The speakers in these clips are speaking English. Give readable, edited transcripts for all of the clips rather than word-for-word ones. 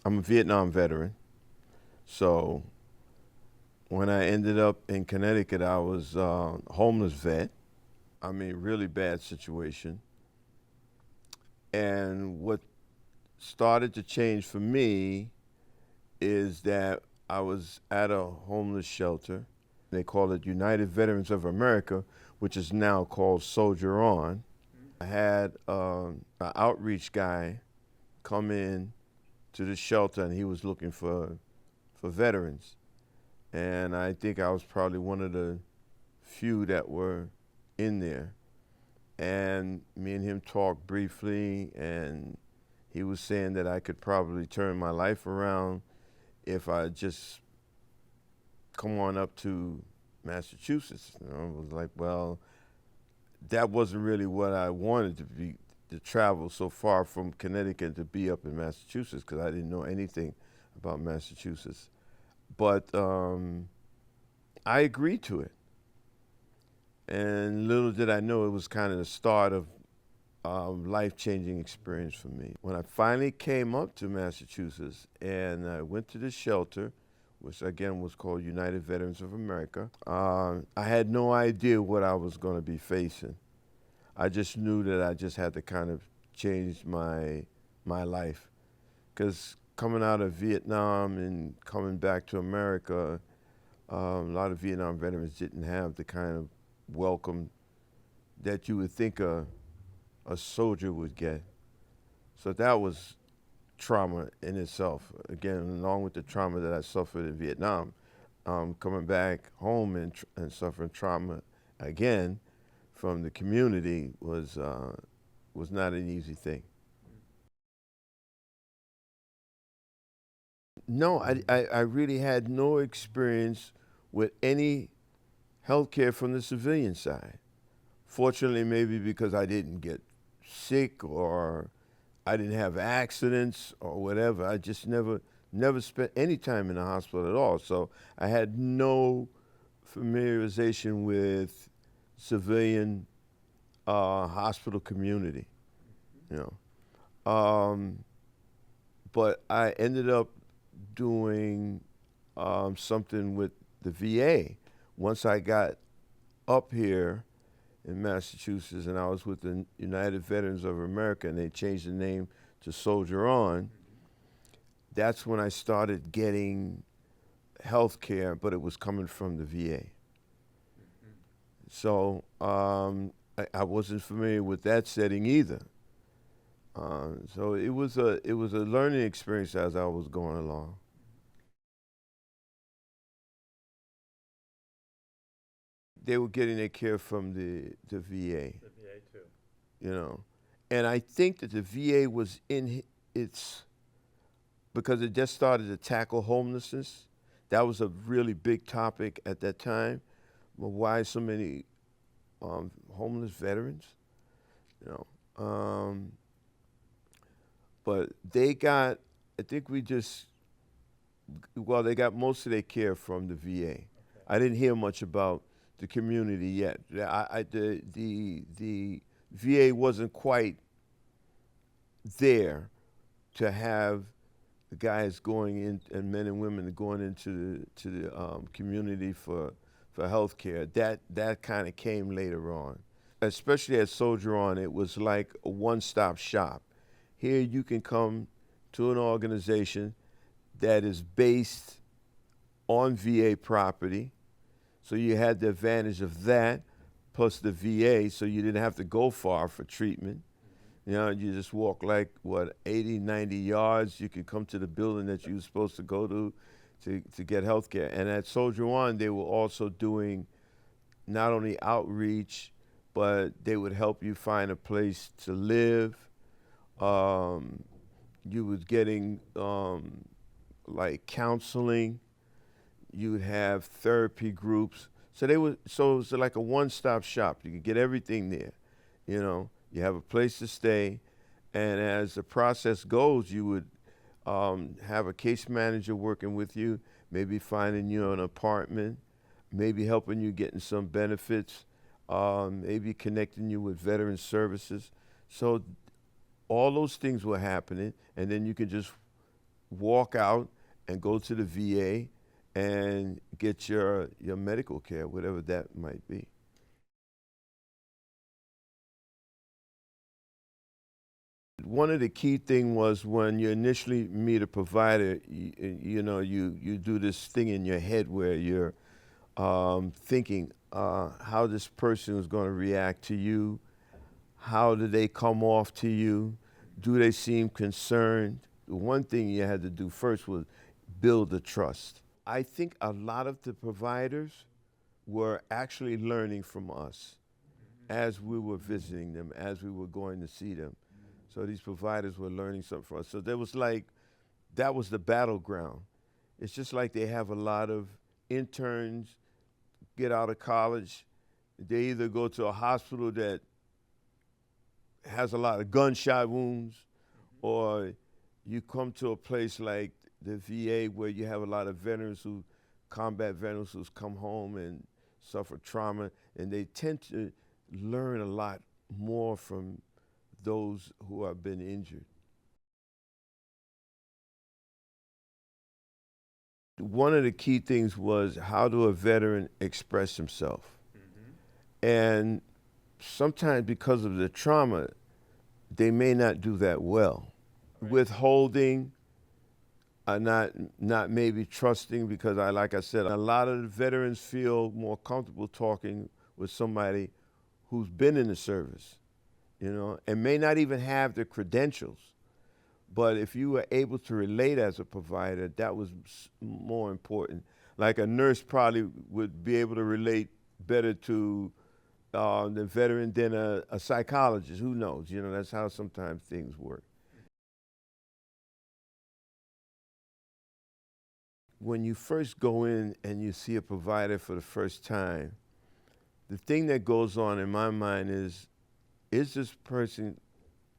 I'm a Vietnam veteran. So when I ended up in Connecticut, I was a homeless vet. I mean, really bad situation. And what started to change for me is that I was at a homeless shelter. They call it United Veterans of America, which is now called Soldier On. I had an outreach guy come in to the shelter, and he was looking for veterans. And I think I was probably one of the few that were in there. And me and him talked briefly, and he was saying that I could probably turn my life around if I just come on up to Massachusetts. I was like, well, that wasn't really what I wanted to be, to travel so far from Connecticut to be up in Massachusetts, because I didn't know anything about Massachusetts. But I agreed to it. And little did I know it was kind of the start of a life-changing experience for me. When I finally came up to Massachusetts and I went to the shelter, which again was called United Veterans of America, I had no idea what I was going to be facing. I just knew that I just had to kind of change my life. Because coming out of Vietnam and coming back to America, a lot of Vietnam veterans didn't have the kind of welcome that you would think a soldier would get. So that was trauma in itself. Again, along with the trauma that I suffered in Vietnam, coming back home and suffering trauma again from the community was not an easy thing. No, I really had no experience with any healthcare from the civilian side. Fortunately, maybe because I didn't get sick or I didn't have accidents or whatever. I just never spent any time in the hospital at all. So I had no familiarization with civilian hospital community, you know. But I ended up doing something with the VA once I got up here in Massachusetts, and I was with the United Veterans of America, and they changed the name to Soldier On. That's when I started getting health care, but it was coming from the VA. So I wasn't familiar with that setting either. So it was a learning experience as I was going along. They were getting their care from the VA, The VA too. you know. And I think that the VA was in its, because it just started to tackle homelessness. That was a really big topic at that time. Well, why so many homeless veterans? You know, but they got, I think we just, well, they got most of their care from the VA. Okay. I didn't hear much about the community yet. The VA wasn't quite there to have the guys going in, and men and women going into the community for health care. That kind of came later on. Especially at Soldier On, it was like a one-stop shop. Here you can come to an organization that is based on VA property, so you had the advantage of that, plus the VA, so you didn't have to go far for treatment. You know, you just walk like, what, 80, 90 yards, you could come to the building that you were supposed to go to get health care. And at Soldier One, they were also doing not only outreach, but they would help you find a place to live. You was getting like counseling. You would have therapy groups. So it was like a one-stop shop. You could get everything there. You know, you have a place to stay, and as the process goes, you would have a case manager working with you, maybe finding you an apartment, maybe helping you getting some benefits, maybe connecting you with veteran services. So all those things were happening, and then you could just walk out and go to the VA and get your medical care, whatever that might be. One of the key thing was when you initially meet a provider, you do this thing in your head where you're thinking how this person is going to react to you, how do they come off to you, do they seem concerned? The one thing you had to do first was build the trust. I think a lot of the providers were actually learning from us as we were visiting them, as we were going to see them. So these providers were learning something from us. So there was like, that was the battleground. It's just like they have a lot of interns get out of college. They either go to a hospital that has a lot of gunshot wounds, or you come to a place like the VA where you have a lot of veterans combat veterans who's come home and suffer trauma, and they tend to learn a lot more from those who have been injured. One of the key things was, how do a veteran express himself? And sometimes because of the trauma, they may not do that well. Right. Withholding, not maybe trusting, because like I said, a lot of the veterans feel more comfortable talking with somebody who's been in the service, and may not even have the credentials. But if you were able to relate as a provider, that was more important. Like a nurse probably would be able to relate better to the veteran than a psychologist. Who knows? That's how sometimes things work. When you first go in and you see a provider for the first time, the thing that goes on in my mind is this person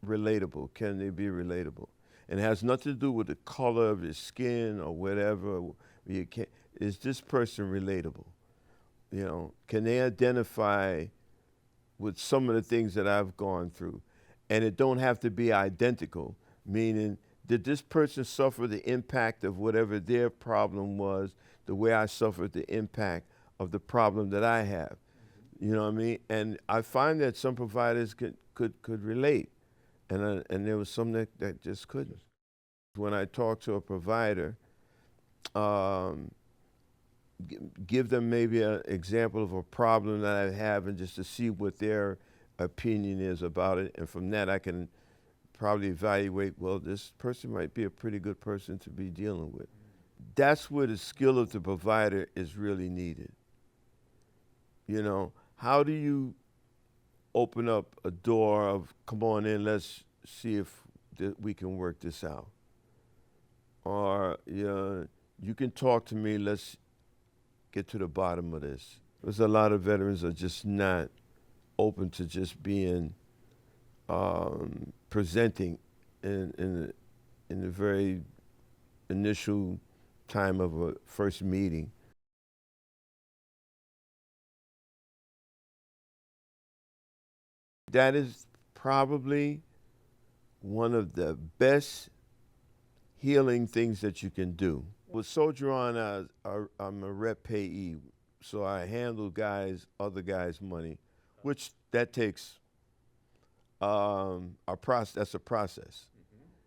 relatable? Can they be relatable? And it has nothing to do with the color of his skin or whatever. Is this person relatable? Can they identify with some of the things that I've gone through? And it don't have to be identical, meaning, did this person suffer the impact of whatever their problem was the way I suffered the impact of the problem that I have? You know what I mean? And I find that some providers could relate, and there was some that just couldn't. When I talk to a provider, give them maybe an example of a problem that I have, and just to see what their opinion is about it. And from that, I can probably evaluate, well, this person might be a pretty good person to be dealing with. That's where the skill of the provider is really needed. How do you open up a door of, come on in, let's see if we can work this out? Or, you can talk to me, let's get to the bottom of this. There's a lot of veterans are just not open to just being presenting in the very initial time of a first meeting. That is probably one of the best healing things that you can do. With Soldier On, I'm a rep payee, so I handle other guys' money, which that takes that's a process.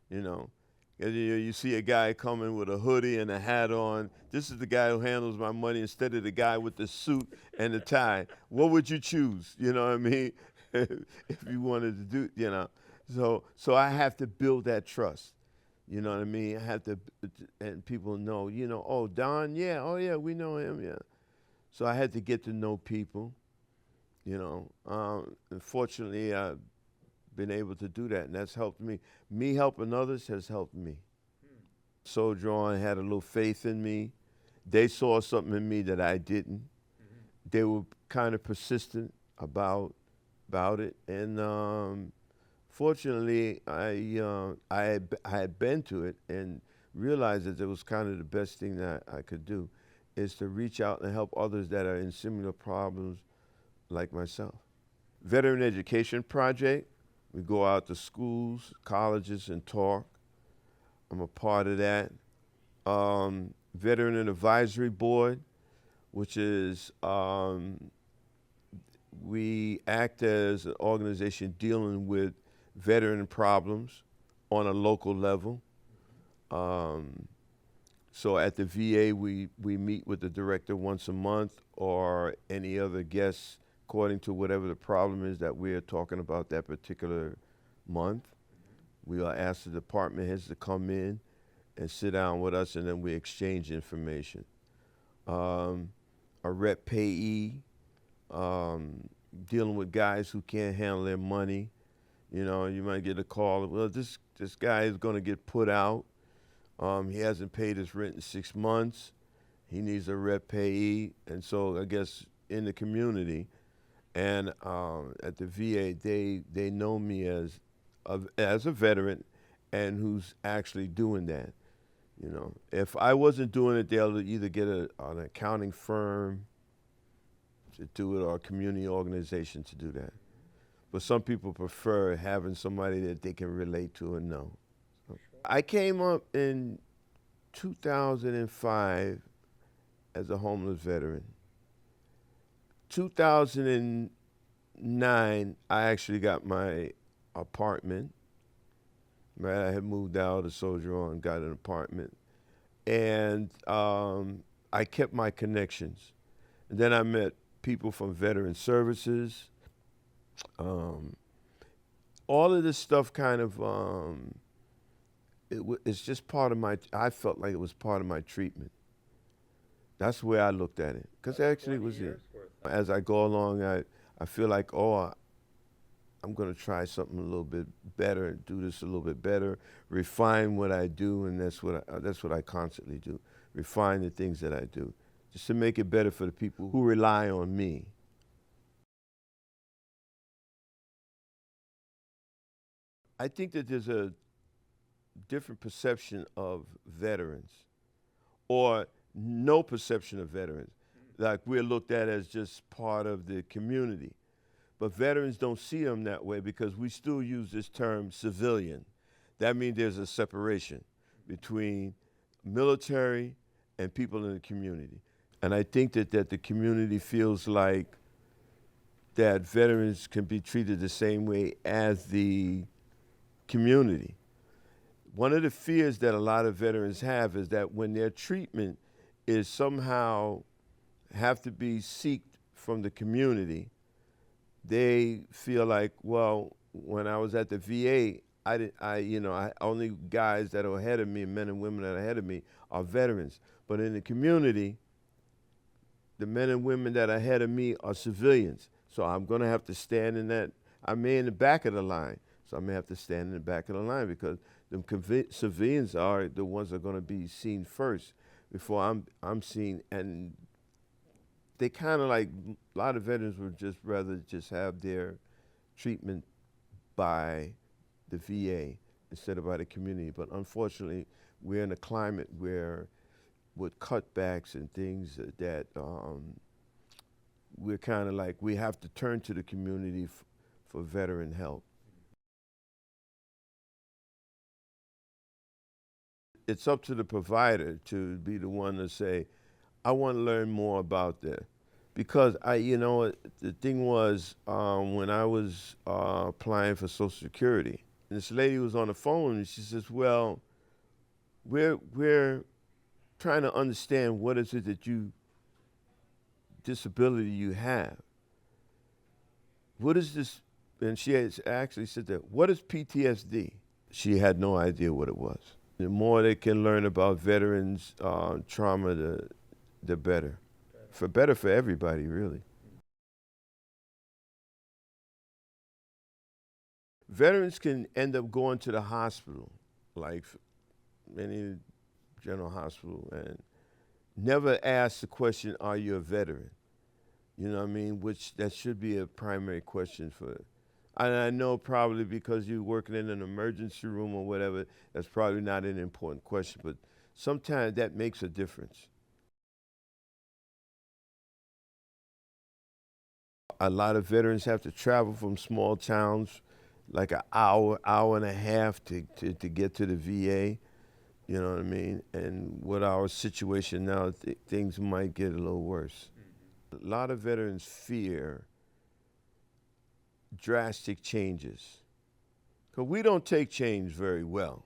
You see a guy coming with a hoodie and a hat on. This is the guy who handles my money instead of the guy with the suit and the tie. What would you choose? You know what I mean? If you wanted to do, So I have to build that trust. You know what I mean? I have to, and people know, oh, Don, yeah, oh yeah, we know him, yeah. So I had to get to know people, Fortunately, I've been able to do that, and that's helped me. Me helping others has helped me. Soldier On had a little faith in me. They saw something in me that I didn't. They were kind of persistent about it, and fortunately, I had been to it and realized that it was kind of the best thing that I could do, is to reach out and help others that are in similar problems like myself. Veteran Education Project, we go out to schools, colleges, and talk. I'm a part of that. Veteran Advisory Board, which is we act as an organization dealing with veteran problems on a local level. Um, so at the VA, we meet with the director once a month or any other guests according to whatever the problem is that we're talking about that particular month. We are asked the department heads to come in and sit down with us, and then we exchange information. Um, a rep payee, um, dealing with guys who can't handle their money. You know, you might get a call. Well, this guy is going to get put out. He hasn't paid his rent in 6 months. He needs a rep payee, and so I guess in the community and at the VA, they know me as a veteran, and who's actually doing that. You know, if I wasn't doing it, they'll either get an accounting firm to do it or a community organization to do that. But some people prefer having somebody that they can relate to and know. So, I came up in 2005 as a homeless veteran. 2009, I actually got my apartment. Right, I had moved out of Soldier On, got an apartment, and I kept my connections. And then I met people from Veteran Services. Um, all of this stuff kind of it's just part of my. I felt like it was part of my treatment. That's the way I looked at it, because actually it was it. As I go along, I feel like, oh, I'm going to try something a little bit better and do this a little bit better, refine what I do, and that's what I constantly do, refine the things that I do, just to make it better for the people who rely on me. I think that there's a different perception of veterans, or no perception of veterans. Like we're looked at as just part of the community. But veterans don't see them that way because we still use this term civilian. That means there's a separation between military and people in the community. And I think that the community feels like that veterans can be treated the same way as the community. One of the fears that a lot of veterans have is that when their treatment is somehow have to be sought from the community, they feel like, well, when I was at the VA, only guys that are ahead of me, men and women that are ahead of me, are veterans. But in the community, the men and women that are ahead of me are civilians. So I'm going to have to stand in that. I may in the back of the line, so I may have to stand in the back of the line because the civilians are the ones that are going to be seen first before I'm seen. And they kind of like, a lot of veterans would just rather just have their treatment by the VA instead of by the community. But unfortunately, we're in a climate where with cutbacks and things that we're kind of like, we have to turn to the community for veteran help. It's up to the provider to be the one to say, I want to learn more about that. Because the thing was, when I was applying for Social Security, this lady was on the phone and she says, well, we're trying to understand what is it that disability you have. What is this? And she has actually said that, what is PTSD? She had no idea what it was. The more they can learn about veterans' trauma, the better. Better for everybody, really. Veterans can end up going to the hospital, like any general hospital, and never ask the question, are you a veteran? You know what I mean? Which that should be a primary question for. And I know probably because you're working in an emergency room or whatever, that's probably not an important question, but sometimes that makes a difference. A lot of veterans have to travel from small towns, like an hour, hour and a half to get to the VA. You know what I mean? And with our situation now, things might get a little worse. A lot of veterans fear drastic changes because we don't take change very well,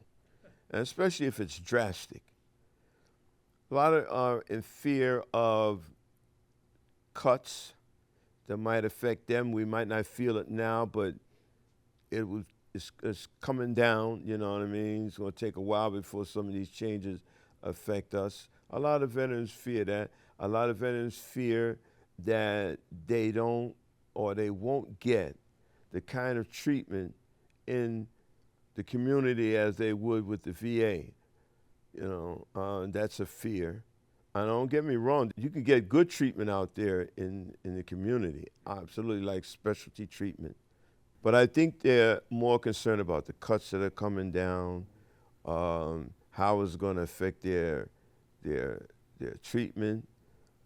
and especially if it's drastic. A lot of are in fear of cuts that might affect them. We might not feel it now, but it was it's coming down. You know what I mean? It's going to take a while before some of these changes affect us. A lot of veterans fear that. A lot of veterans fear that they don't or they won't get the kind of treatment in the community as they would with the VA. That's a fear. And don't get me wrong, you can get good treatment out there in the community, absolutely, like specialty treatment. But I think they're more concerned about the cuts that are coming down, how it's going to affect their treatment,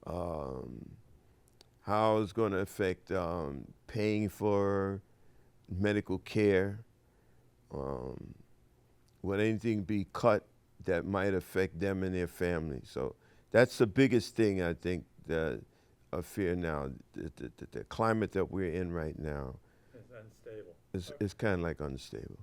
um, how it's going to affect paying for medical care. Um, Would anything be cut that might affect them and their family? So that's the biggest thing I think that I fear now. The climate that we're in right now It's unstable. is kind of like unstable.